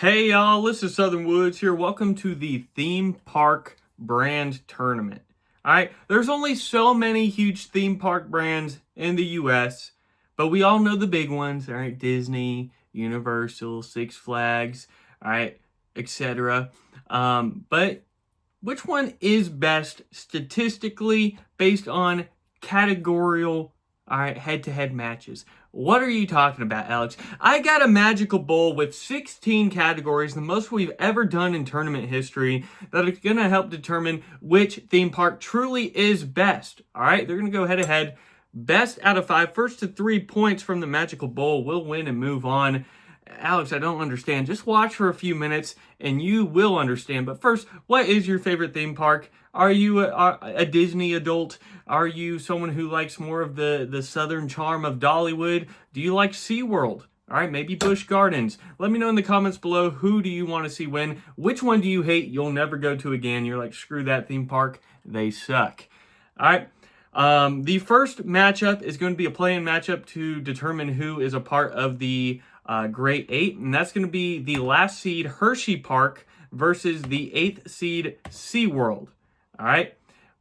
Hey y'all, this is Southern Woods here. Welcome to the Theme Park Brand Tournament. Alright, there's only so many huge theme park brands in the US, but we all know the big ones, alright? Disney, Universal, Six Flags, alright, etc. But which one is best statistically based on categorical, head-to-head matches? What are you talking about, Alex? I got a magical bowl with 16 categories, the most we've ever done in tournament history, that is going to help determine which theme park truly is best. All right, they're going to go head-to-head. Best out of 5, first to 3 points from the magical bowl will win and move on. Alex, I don't understand. Just watch for a few minutes and you will understand. But first, what is your favorite theme park? Are you a Disney adult? Are you someone who likes more of the southern charm of Dollywood? Do you like SeaWorld? All right, maybe Busch Gardens. Let me know in the comments below, who do you want to see win? Which one do you hate you'll never go to again? You're like, screw that theme park. They suck. All right. The first matchup is going to be a play-in matchup to determine who is a part of the Great 8, and that's going to be the last seed Hershey Park versus the 8th seed SeaWorld. All right,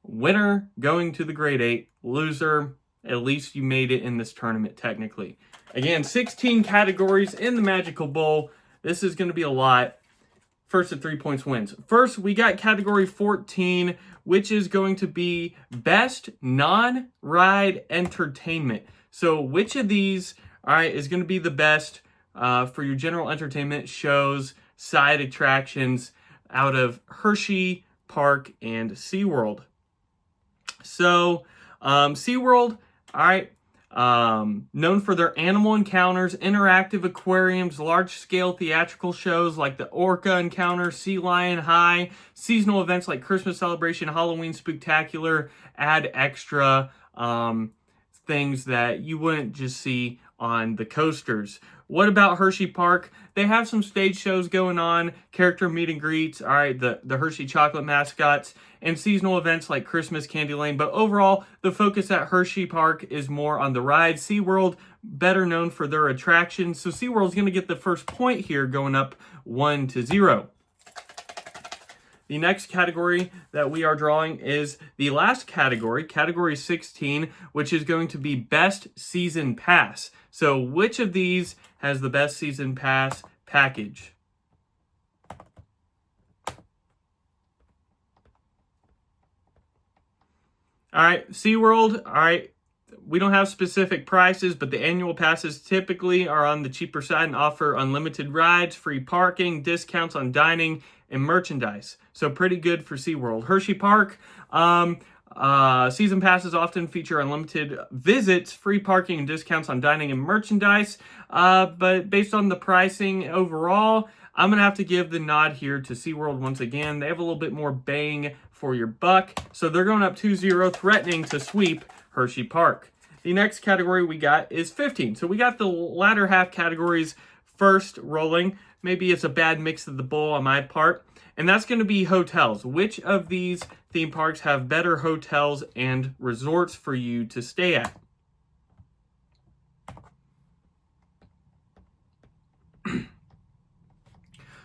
winner going to the Great 8, loser, at least you made it in this tournament technically. Again, 16 categories in the Magical Bowl. This is going to be a lot. First to 3 points wins. First, we got category 14, which is going to be Best Non-Ride Entertainment. So which of these, is going to be the best for your general entertainment shows, side attractions out of Hershey Park and SeaWorld? So, SeaWorld, known for their animal encounters, interactive aquariums, large-scale theatrical shows like the Orca Encounter, Sea Lion High, seasonal events like Christmas Celebration, Halloween Spooktacular, add extra things that you wouldn't just see on the coasters. What about Hershey Park? They have some stage shows going on, character meet and greets, the Hershey chocolate mascots, and seasonal events like Christmas Candy Lane. But overall, the focus at Hershey Park is more on the rides. SeaWorld, better known for their attractions. So SeaWorld's going to get the first point here, going up 1-0. The next category that we are drawing is the last category, category 16, which is going to be Best Season Pass. So which of these has the best season pass package? All right, SeaWorld, we don't have specific prices, but the annual passes typically are on the cheaper side and offer unlimited rides, free parking, discounts on dining, and merchandise. So pretty good for SeaWorld. Hershey Park, season passes often feature unlimited visits, free parking, and discounts on dining and merchandise. But based on the pricing overall, I'm going to have to give the nod here to SeaWorld once again. They have a little bit more bang for your buck. So they're going up 2-0, threatening to sweep Hershey Park. The next category we got is 15. So we got the latter half categories first rolling. Maybe it's a bad mix of the bowl on my part. And that's going to be hotels. Which of these theme parks have better hotels and resorts for you to stay at?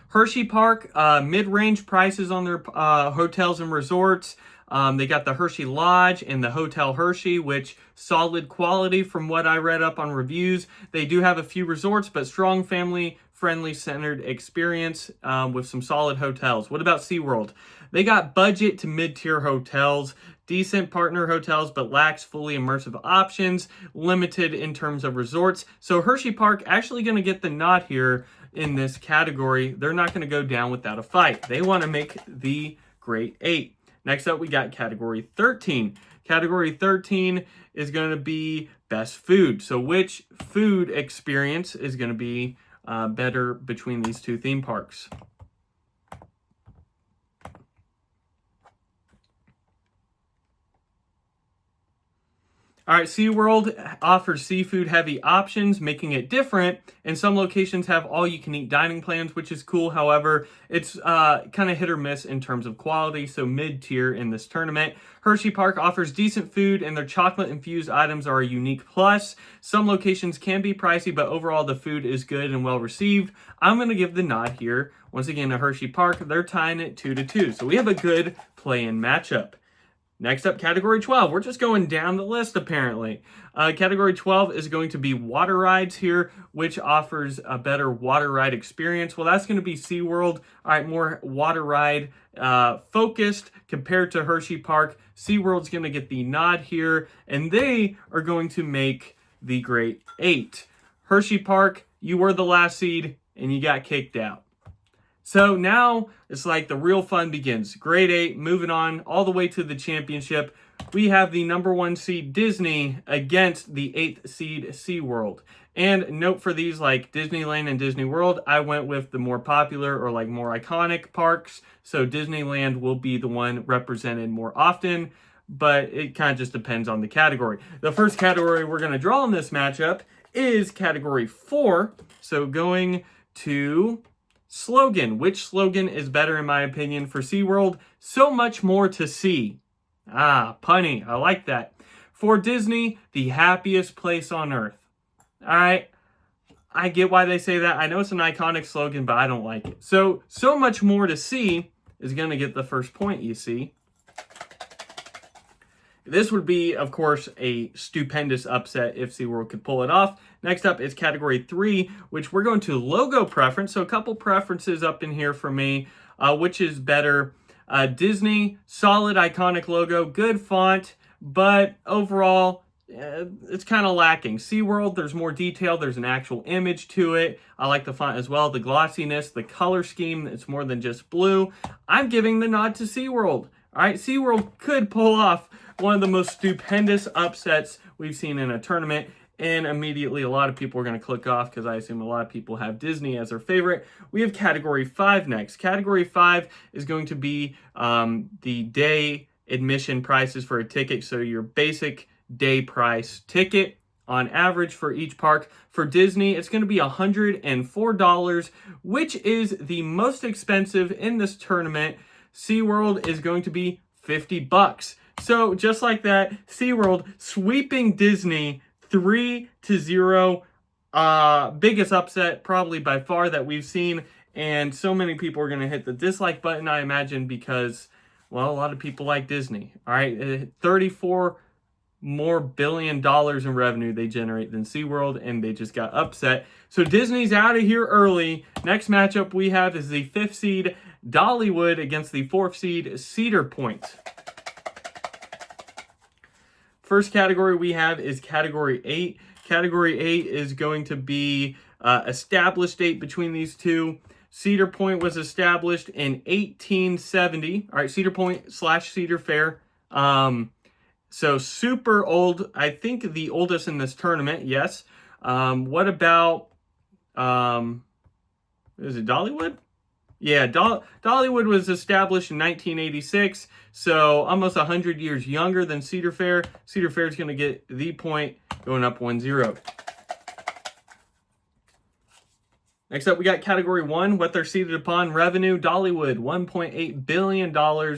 Hershey Park, mid-range prices on their hotels and resorts. They got the Hershey Lodge and the Hotel Hershey, which solid quality from what I read up on reviews. They do have a few resorts, but strong family-friendly centered experience with some solid hotels. What about SeaWorld? They got budget to mid-tier hotels, decent partner hotels, but lacks fully immersive options, limited in terms of resorts. So Hershey Park actually going to get the nod here in this category. They're not going to go down without a fight. They want to make the Great 8. Next up, we got category 13. Category 13 is going to be best food. So which food experience is going to be better between these two theme parks? All right, SeaWorld offers seafood-heavy options, making it different, and some locations have all-you-can-eat dining plans, which is cool. However, it's kind of hit or miss in terms of quality, so mid-tier in this tournament. Hershey Park offers decent food, and their chocolate-infused items are a unique plus. Some locations can be pricey, but overall the food is good and well-received. I'm going to give the nod here, once again, to Hershey Park. They're tying it 2-2, so we have a good play-in matchup. Next up, Category 12. We're just going down the list, apparently. Category 12 is going to be water rides here, which offers a better water ride experience. Well, that's going to be SeaWorld. All right, more water ride focused compared to Hershey Park. SeaWorld's going to get the nod here, and they are going to make the Great 8. Hershey Park, you were the last seed, and you got kicked out. So now it's like the real fun begins. Grade 8, moving on all the way to the championship. We have the number 1 seed Disney against the 8th seed SeaWorld. And note for these like Disneyland and Disney World, I went with the more popular or like more iconic parks. So Disneyland will be the one represented more often, but it kind of just depends on the category. The first category we're going to draw in this matchup is Category 4. So going to slogan. Which slogan is better in my opinion for SeaWorld? So much more to see. Punny. I like that. For Disney, the happiest place on earth. All right. I get why they say that. I know it's an iconic slogan, but I don't like it. So much more to see is going to get the first point, you see. This would be, of course, a stupendous upset if SeaWorld could pull it off. Next up is Category 3, which we're going to logo preference. So a couple preferences up in here for me. Which is better? Disney, solid, iconic logo, good font, but overall, it's kind of lacking. SeaWorld, there's more detail. There's an actual image to it. I like the font as well. The glossiness, the color scheme, it's more than just blue. I'm giving the nod to SeaWorld. All right, SeaWorld could pull off one of the most stupendous upsets we've seen in a tournament. And immediately a lot of people are going to click off because I assume a lot of people have Disney as their favorite. We have Category 5 next. Category 5 is going to be the day admission prices for a ticket. So your basic day price ticket on average for each park. For Disney, it's going to be $104, which is the most expensive in this tournament. SeaWorld is going to be $50. So just like that, SeaWorld sweeping Disney 3-0. Biggest upset probably by far that we've seen. And so many people are going to hit the dislike button, I imagine, because, well, a lot of people like Disney. All right, 34 more $billion in revenue they generate than SeaWorld, and they just got upset. So Disney's out of here early. Next matchup we have is the 5th seed Dollywood against the 4th seed Cedar Point. First category we have is Category 8. Category 8 is going to be established date between these two. Cedar Point was established in 1870. All right, Cedar Point / Cedar Fair. So super old. I think the oldest in this tournament, yes. What about, is it Dollywood? Yeah, Dollywood was established in 1986, so almost 100 years younger than Cedar Fair. Cedar Fair is going to get the point, going up 1-0. Next up, we got Category 1, what they're seated upon. Revenue, Dollywood, $1.8 billion.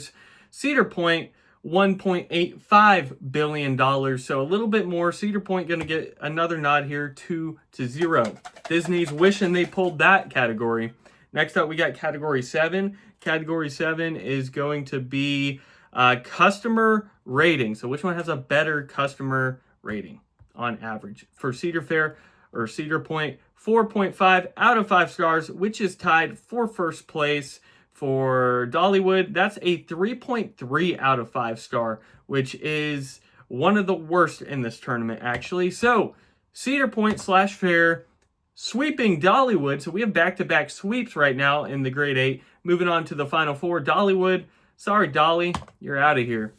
Cedar Point, $1.85 billion. So a little bit more. Cedar Point going to get another nod here, 2-0. Disney's wishing they pulled that category. Next up, we got Category 7. Category 7 is going to be customer rating. So which one has a better customer rating on average? For Cedar Fair or Cedar Point, 4.5 out of 5 stars, which is tied for first place. For Dollywood, that's a 3.3 out of 5 star, which is one of the worst in this tournament, actually. So Cedar Point / Fair sweeping Dollywood. So we have back-to-back sweeps right now in the Grade 8. Moving on to the Final Four. Dollywood, sorry, Dolly, you're out of here.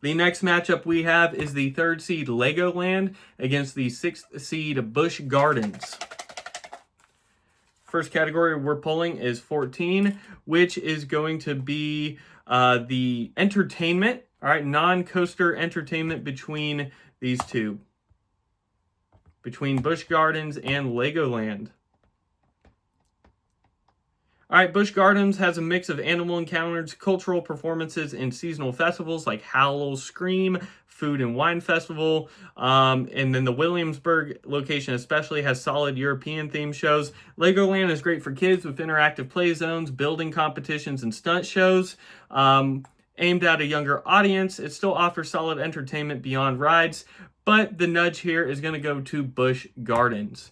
The next matchup we have is the 3rd seed Legoland against the 6th seed Busch Gardens. First category we're pulling is 14, which is going to be the entertainment All right, non-coaster entertainment between these two. Between Busch Gardens and Legoland. All right, Busch Gardens has a mix of animal encounters, cultural performances, and seasonal festivals like Howl Scream, Food and Wine Festival. And then the Williamsburg location especially has solid European themed shows. Legoland is great for kids with interactive play zones, building competitions, and stunt shows. Aimed at a younger audience, it still offers solid entertainment beyond rides, but the nudge here is going to go to Busch Gardens.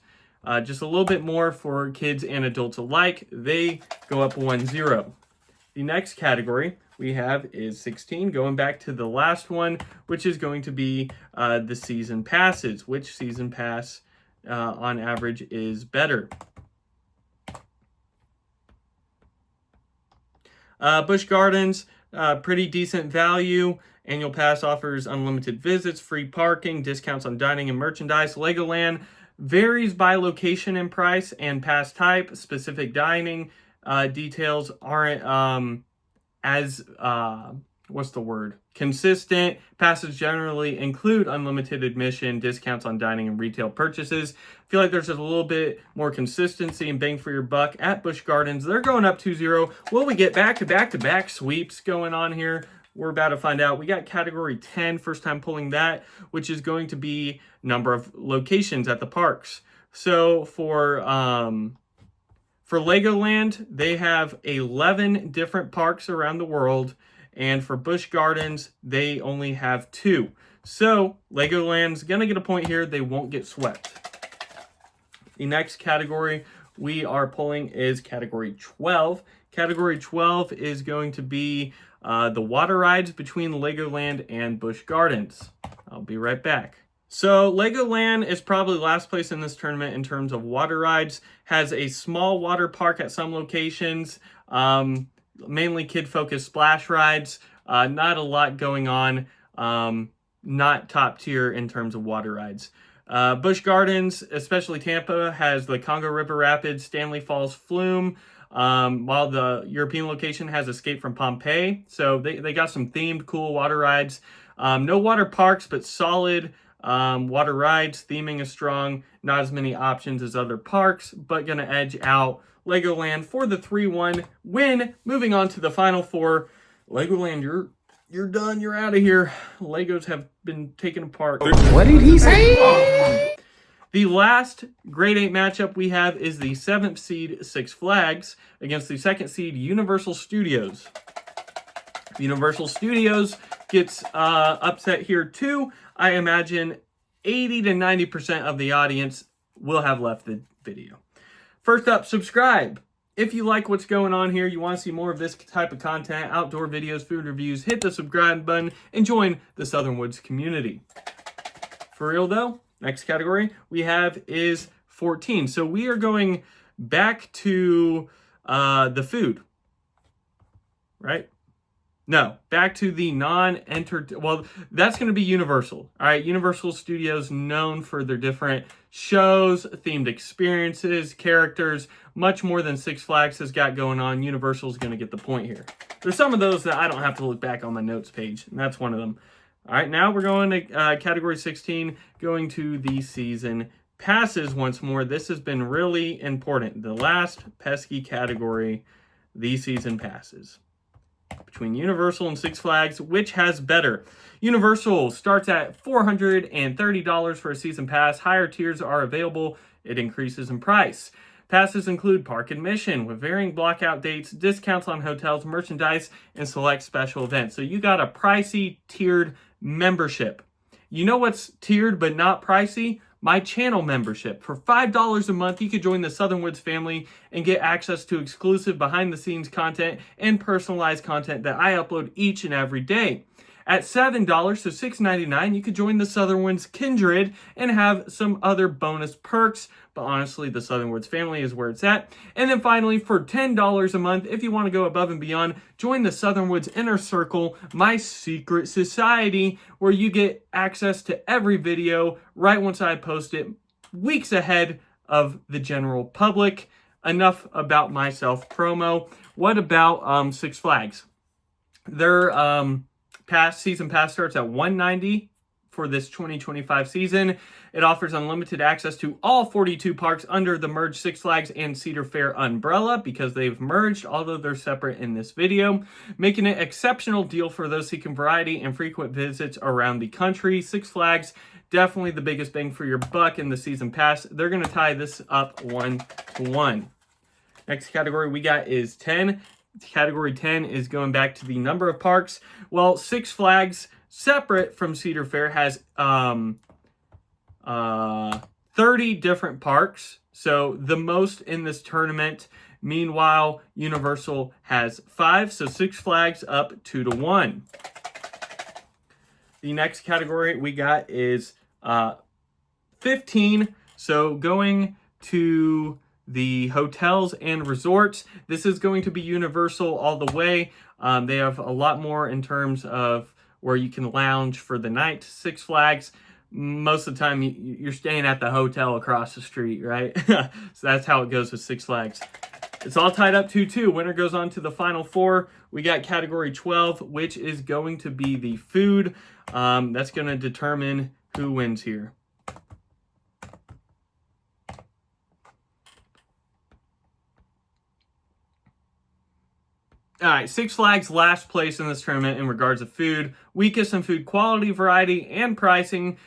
Just a little bit more for kids and adults alike. They go up 1-0. The next category we have is 16, going back to the last one, which is going to be the season passes. Which season pass on average is better? Busch Gardens, pretty decent value. Annual pass offers unlimited visits, free parking, discounts on dining and merchandise. Legoland varies by location and price and pass type. Specific dining details aren't as consistent. Passes generally include unlimited admission, discounts on dining and retail purchases. I feel like there's just a little bit more consistency and bang for your buck at Busch Gardens. They're going up 2-0. Will we get back-to-back sweeps going on here? We're about to find out. We got category 10, first time pulling that, which is going to be number of locations at the parks. So for Legoland, they have 11 different parks around the world, and for Busch Gardens, they only have 2. So Legoland's going to get a point here. They won't get swept. The next category we are pulling is category 12. Category 12 is going to be the water rides between Legoland and Busch Gardens. I'll be right back. So Legoland is probably last place in this tournament in terms of water rides. Has a small water park at some locations, mainly kid-focused splash rides. Not a lot going on. Not top tier in terms of water rides. Busch Gardens, especially Tampa, has the Congo River Rapids, Stanley Falls Flume, while the European location has Escape from Pompeii. So they got some themed cool water rides. No water parks, but solid water rides. Theming is strong. Not as many options as other parks, but going to edge out Legoland for the 3-1 win. Moving on to the final four. Legoland, you're done. You're out of here. Legos have been taken apart. What did he say? The last grade 8 matchup we have is the 7th seed Six Flags against the 2nd seed Universal Studios. Universal Studios gets upset here too. I imagine 80 to 90% of the audience will have left the video. First up, subscribe. If you like what's going on here, you want to see more of this type of content, outdoor videos, food reviews, hit the subscribe button and join the Southern Woods community. For real though, next category we have is 14. So we are going back to the food, right? No, back to the well, that's going to be Universal. All right, Universal Studios known for their different shows, themed experiences, characters, much more than Six Flags has got going on. Universal's going to get the point here. There's some of those that I don't have to look back on my notes page, and that's one of them. All right, now we're going to category 16, going to the season passes once more. This has been really important. The last pesky category, the season passes. Between Universal and Six Flags, which has better? Universal starts at $430 for a season pass. Higher tiers are available. It increases in price. Passes include park admission with varying blockout dates, discounts on hotels, merchandise, and select special events. So you got a pricey tiered membership. You know what's tiered but not pricey? My channel membership. For $5 a month, you could join the Southern Woods family and get access to exclusive behind-the-scenes content and personalized content that I upload each and every day. At $7 to $6.99, you could join the Southern Woods Kindred and have some other bonus perks. But honestly, the Southern Woods family is where it's at. And then finally, for $10 a month, if you want to go above and beyond, join the Southern Woods Inner Circle, my secret society, where you get access to every video right once I post it, weeks ahead of the general public. Enough about my self-promo. What about Six Flags? Their season pass starts at $190 for this 2025 season. It offers unlimited access to all 42 parks under the merged Six Flags and Cedar Fair umbrella because they've merged, although they're separate in this video, making it an exceptional deal for those seeking variety and frequent visits around the country. Six Flags, definitely the biggest bang for your buck in the season pass. They're going to tie this up 1-1. Next category we got is 10. Category 10 is going back to the number of parks. Well, Six Flags, separate from Cedar Fair, has 30 different parks. So the most in this tournament. Meanwhile, Universal has 5. So Six Flags up 2-1. The next category we got is 15. So going to the hotels and resorts, this is going to be Universal all the way. They have a lot more in terms of where you can lounge for the night. Six Flags, most of the time you're staying at the hotel across the street, right? So that's how it goes with Six Flags. It's all tied up 2-2. Winner goes on to the final 4. We got category 12, which is going to be the food. That's going to determine who wins here. All right, Six Flags last place in this tournament in regards to food. Weakest in food quality, variety, and pricing.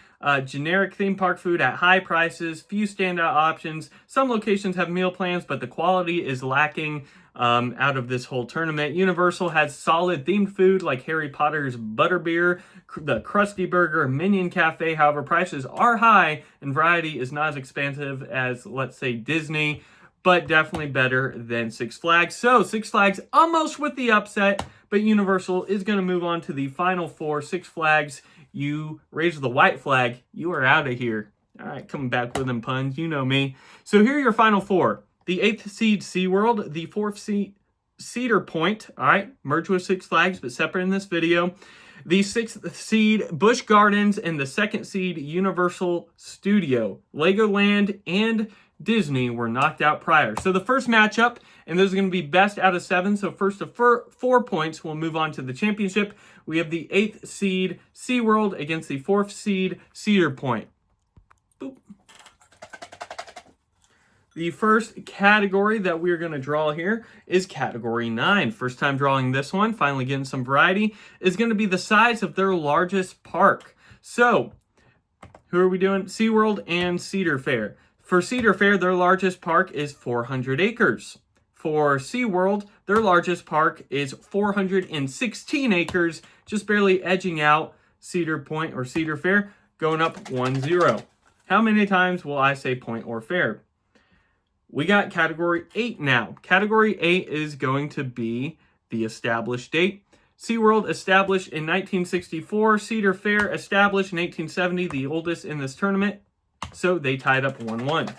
Generic theme park food at high prices. Few standout options. Some locations have meal plans, but the quality is lacking out of this whole tournament. Universal has solid themed food like Harry Potter's Butterbeer, the Krusty Burger, Minion Cafe. However, prices are high and variety is not as expansive as, let's say, Disney, but definitely better than Six Flags. So Six Flags almost with the upset, but Universal is going to move on to the final 4. Six Flags, you raise the white flag. You are out of here. All right, coming back with them puns. You know me. So here are your final 4. The 8th seed SeaWorld, the 4th seed Cedar Point. All right, merged with Six Flags, but separate in this video. The 6th seed Busch Gardens and the 2nd seed Universal Studio. Legoland and Disney were knocked out prior. So the first matchup, and those are going to be best out of 7. So first to 4 points, we'll move on to the championship. We have the 8th seed SeaWorld against the 4th seed Cedar Point. Boop. The first category that we're going to draw here is category 9. First time drawing this one, finally getting some variety, is going to be the size of their largest park. So, who are we doing? SeaWorld and Cedar Fair. For Cedar Fair, their largest park is 400 acres. For SeaWorld, their largest park is 416 acres, just barely edging out Cedar Point or Cedar Fair, going up 1-0. How many times will I say point or fair? We got category 8 now. Category 8 is going to be the established date. SeaWorld established in 1964. Cedar Fair established in 1870, the oldest in this tournament. So they tied up 1-1.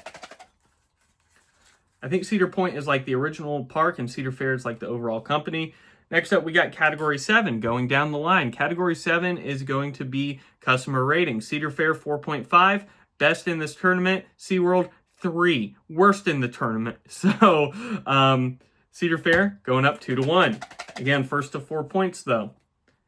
I think Cedar Point is like the original park and Cedar Fair is like the overall company. Next up, we got category 7 going down the line. Category 7 is going to be customer rating. Cedar Fair 4.5, best in this tournament. SeaWorld 3, worst in the tournament. So Cedar Fair going up 2-1. Again, first to 4 points though.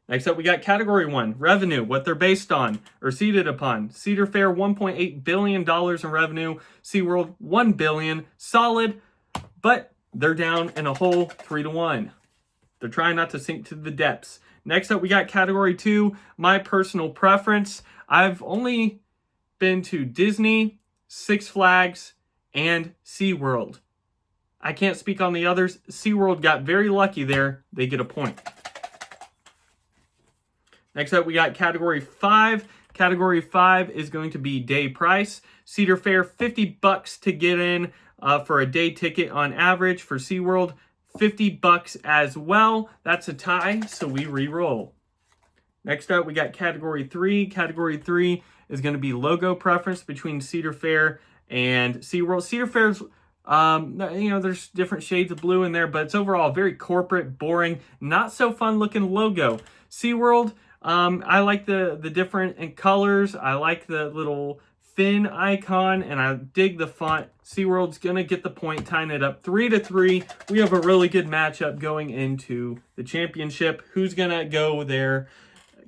Next up, we got category 1, revenue, what they're based on or seated upon. Cedar Fair, $1.8 billion in revenue. SeaWorld, $1 billion. Solid, but they're down in a hole 3-1. They're trying not to sink to the depths. Next up, we got category 2, my personal preference. I've only been to Disney, Six Flags, and SeaWorld. I can't speak on the others. SeaWorld got very lucky there. They get a point. Next up, we got category 5. Category 5 is going to be day price. Cedar Fair, $50 to get in for a day ticket on average. For SeaWorld, $50 as well. That's a tie, so we re-roll. Next up, we got category 3. Category 3 is going to be logo preference between Cedar Fair and SeaWorld. Cedar Fair's, there's different shades of blue in there, but it's overall very corporate, boring, not so fun looking logo. SeaWorld, I like the different colors. I like the little fin icon, and I dig the font. SeaWorld's going to get the point, tying it up 3-3. We have a really good matchup going into the championship. Who's going to go there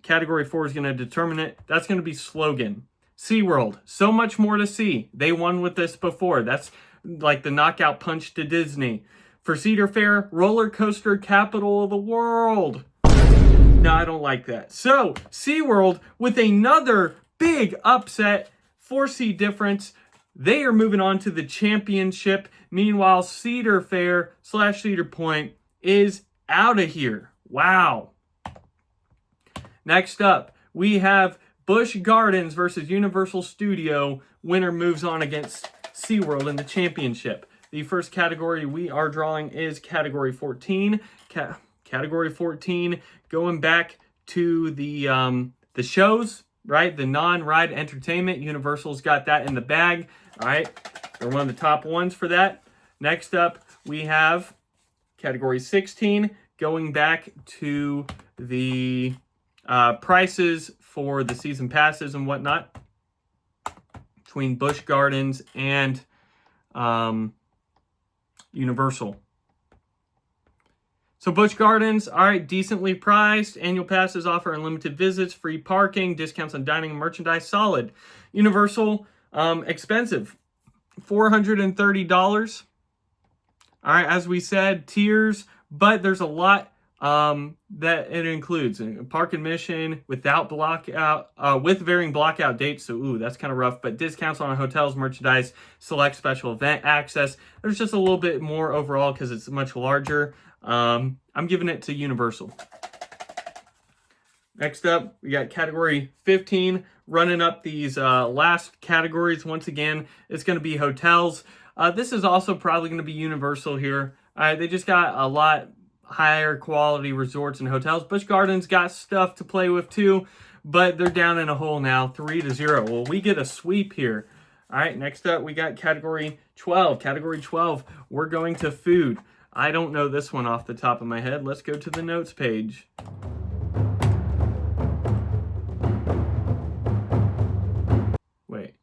Category 4 is going to determine it. That's going to be slogan. SeaWorld, so much more to see. They won with this before. That's like the knockout punch to Disney. For Cedar Fair, roller coaster capital of the world. No, I don't like that. So, SeaWorld with another big upset, 4-seed difference. They are moving on to the championship. Meanwhile, Cedar Fair / Cedar Point is out of here. Wow. Next up, we have Busch Gardens versus Universal Studio. Winner moves on against SeaWorld in the championship. The first category we are drawing is Category 14. Category 14, going back to the shows, right? The non-ride entertainment. Universal's got that in the bag, all right? They're one of the top ones for that. Next up, we have Category 16, going back to the prices for the season passes and whatnot between Busch Gardens and Universal. So Busch Gardens, all right, decently priced. Annual passes offer unlimited visits, free parking, discounts on dining and merchandise, solid. Universal, expensive, $430. All right, as we said, tiers, but there's a lot that it includes. Park admission without blockout, with varying blackout dates. So, ooh, that's kind of rough. But discounts on hotels, merchandise, select special event access. There's just a little bit more overall because it's much larger. I'm giving it to Universal. Next up, we got Category 15. Running up these last categories. Once again, it's going to be hotels. This is also probably going to be Universal here. They just got a lot higher quality resorts and hotels. Busch Gardens got stuff to play with too, but they're down in a hole now, 3-0. Well, we get a sweep here. All right, next up, we got Category 12. Category 12, we're going to food. I don't know this one off the top of my head. Let's go to the notes page. Wait.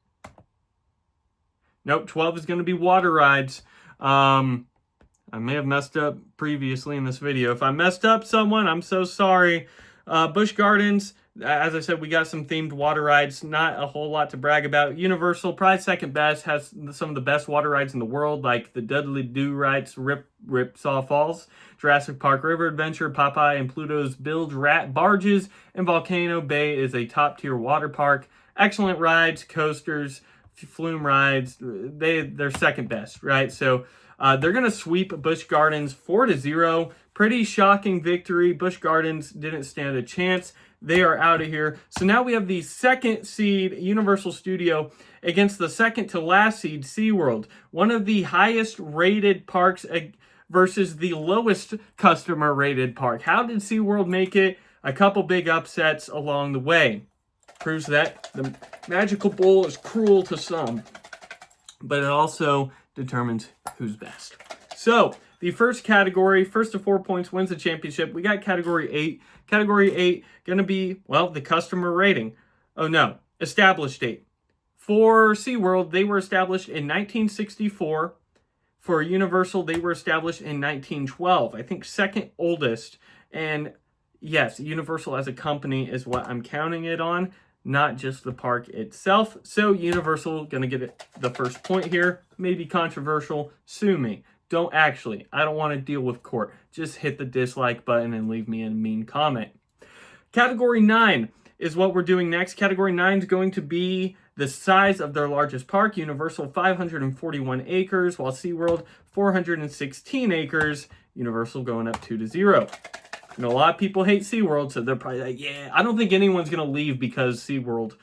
Nope, 12 is going to be water rides. I may have messed up previously in this video. If I messed up someone, I'm so sorry. Busch Gardens, as I said, we got some themed water rides. Not a whole lot to brag about. Universal, probably second best, has some of the best water rides in the world, like the Dudley Do Rides, Ripsaw Falls, Jurassic Park River Adventure, Popeye and Pluto's Bilge Rat Barges, and Volcano Bay is a top-tier water park. Excellent rides, coasters, flume rides. They're second best, right? So they're going to sweep Busch Gardens 4-0. Pretty shocking victory. Busch Gardens didn't stand a chance. They are out of here. So now we have the second seed Universal Studio against the second to last seed SeaWorld. One of the highest rated parks versus the lowest customer rated park. How did SeaWorld make it? A couple big upsets along the way. Proves that the magical bowl is cruel to some, but it also determines who's best. So the first category, first to 4 points, wins the championship. We got Category 8. Category 8 going to be, well, the customer rating. Oh, no. Established date. For SeaWorld, they were established in 1964. For Universal, they were established in 1912. I think second oldest. And yes, Universal as a company is what I'm counting it on, not just the park itself. So Universal going to get it the first point here. Maybe controversial. Sue me. Don't actually. I don't want to deal with court. Just hit the dislike button and leave me a mean comment. Category 9 is what we're doing next. Category 9 is going to be the size of their largest park. Universal 541 acres, while SeaWorld 416 acres. Universal going up 2-0. You know, a lot of people hate SeaWorld, so they're probably like, yeah, I don't think anyone's going to leave because SeaWorld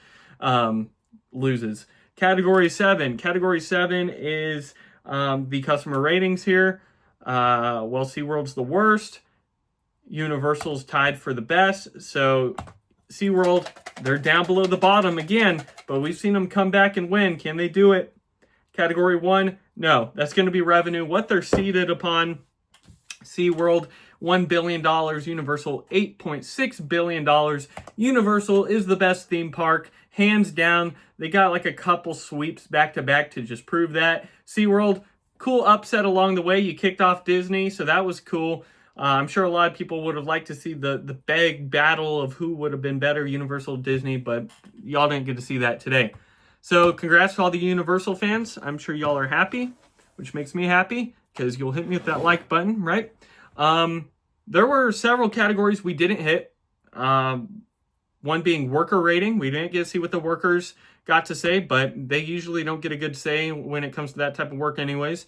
loses. Category 7. Category 7 is the customer ratings here. Well, SeaWorld's the worst. Universal's tied for the best. So SeaWorld, they're down below the bottom again, but we've seen them come back and win. Can they do it? Category 1, no. That's going to be revenue. What they're seated upon. SeaWorld, $1 billion. Universal, $8.6 billion. Universal is the best theme park, hands down. They got like a couple sweeps back-to-back to just prove that. SeaWorld, cool upset along the way. You kicked off Disney, so that was cool. I'm sure a lot of people would have liked to see the big battle of who would have been better, Universal or Disney, but y'all didn't get to see that today. So congrats to all the Universal fans. I'm sure y'all are happy, which makes me happy because you'll hit me with that like button, right? There were several categories we didn't hit. One being worker rating. We didn't get to see what the workers got to say, but they usually don't get a good say when it comes to that type of work anyways.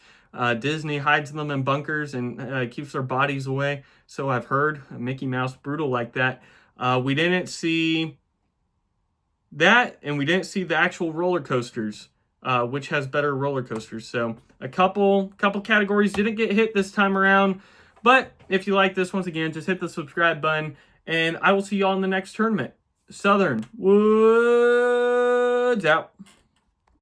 Disney hides them in bunkers and keeps their bodies away. So I've heard. Mickey Mouse, brutal like that. We didn't see that, and we didn't see the actual roller coasters, which has better roller coasters. So a couple categories didn't get hit this time around. But if you like this, once again, just hit the subscribe button, and I will see y'all in the next tournament. Southern Woods out.